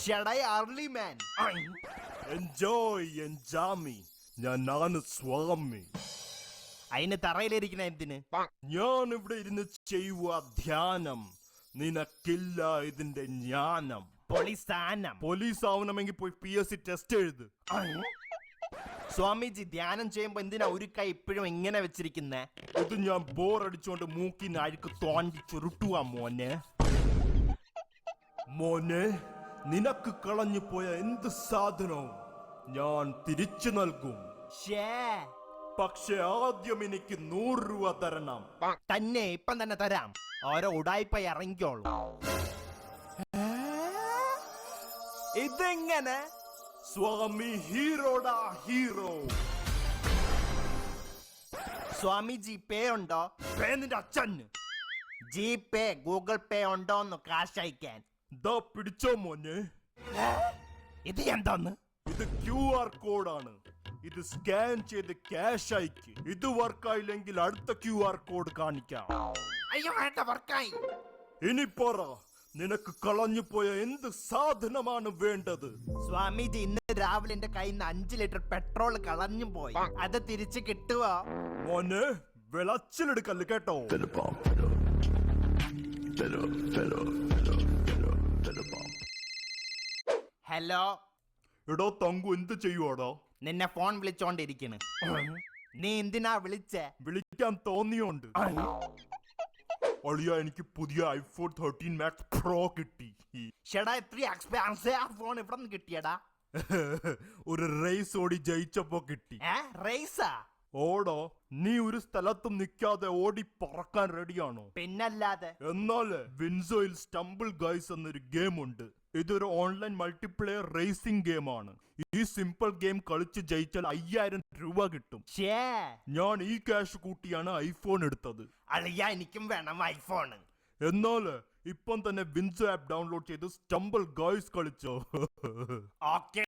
ഷടായി അർലി മാൻ. Enjoy ഞാനാണ് സ്വാമി. അതിന് തറയിലിരിക്കണ എന്തിന്? ഞാൻ ഇവിടെ ഇരുന്ന് ചെയ്യുക ധ്യാനം. നിനക്കില്ല ഇതിന്റെ ജ്ഞാനം. പോലീസ് ആവണമെങ്കിൽ പോയി PSC ടെസ്റ്റ് എഴുത്. സ്വാമിജി, ധ്യാനം ചെയ്യുമ്പോ എന്തിനാ ഒരു കൈ ഇപ്പോഴും ഇങ്ങനെ വെച്ചിരിക്കുന്നേ? ഇത് ഞാൻ ബോർ അടിച്ചോണ്ട് മൂക്കിന് അഴുക്ക് തോണ്ടി ചുരുട്ടുക മോനെ. നിനക്ക് കളഞ്ഞു പോയ എന്ത് സാധനവും ഞാൻ തിരിച്ചു നൽകും. പക്ഷെ ആദ്യം എനിക്ക് 100 രൂപ തരണം. തന്നെ ഇപ്പം തന്നെ തരാം. ഓരോ ഉടായിപ്പ ഇറങ്ങിക്കോളൂ. ഇതെങ്ങനെ? സ്വാമി ഹീറോടാ ഹീറോ. സ്വാമി ജിപേ ഉണ്ടോ? നിന്റെ അച്ഛന് ജിപേ ഗൂഗിൾ പേ ഉണ്ടോന്ന് കാശ് അയക്കാൻ. ദാ പിടിച്ചോ മോനെ. ഇത് എന്താന്ന്? ഇത് QR കോഡാണ്. ഇത് സ്കാൻ ചെയ്ത് ക്യാഷ് അയക്ക്. ഇത് വർക്കായില്ലെങ്കിൽ അടുത്ത QR കോഡ് കാണിക്കാം. അയ്യോ വേണ്ട, വർക്കായി. ഇനി പറ, നിനക്ക് കളഞ്ഞു പോയ എന്ത് സാധനമാണ് വേണ്ടത്? സ്വാമിജി, ഇന്ന് രാവിലെ എന്റെ കയ്യിൽ നിന്ന് 5 ലിറ്റർ പെട്രോൾ കളഞ്ഞു പോയി. അത് തിരിച്ചു കിട്ടുവോ? മോനെ, വിളച്ചിലെടുക്കല്ല് കേട്ടോ. ഹലോ. എടോ തങ്കു, എന്ത് ചെയ്യുവാടോ? നിന്നെ ഫോൺ വിളിച്ചോണ്ടിരിക്കണ്. നീ എന്തിനാ വിളിച്ചേ? വിളിക്കാൻ തോന്നിയോണ്ട്. അളിയ, എനിക്ക് പുതിയ iPhone 13 Max Pro കിട്ടി. ഷെടാ, ഇത്രയും എക്സ്പെൻസീവ് ഫോൺ ഇവിടെ നിന്ന് കിട്ടിയടാ? ഒരു റേസ് ഓടി ജയിച്ചപ്പോ കിട്ടി. റേസാ? ഓടോ, നീ ഒരു സ്ഥലത്തും നിൽക്കാതെ ഓടി പറക്കാൻ റെഡിയാണോ? പിന്നല്ലാതെ. എന്നാല് വിൻസോയിൽ സ്റ്റംബിൾ ഗൈസ് എന്നൊരു ഗെയിം ഉണ്ട്. ഇതൊരു ഓൺലൈൻ മൾട്ടിപ്ലെയർ റേസിംഗ് ഗെയിമാണ്. ഈ സിമ്പിൾ ഗെയിം കളിച്ച് ജയിച്ചാൽ 5000 രൂപ കിട്ടും. ഞാൻ ഈ ക്യാഷ് കൂട്ടിയാണ് ഐഫോൺ എടുത്തത്. അളിയ, എനിക്കും വേണം ഐഫോൺ. എന്നാല് ഇപ്പം തന്നെ വിൻസോ ആപ്പ് ഡൗൺലോഡ് ചെയ്ത് സ്റ്റംബിൾ ഗൈസ് കളിച്ചോ. ഓക്കെ.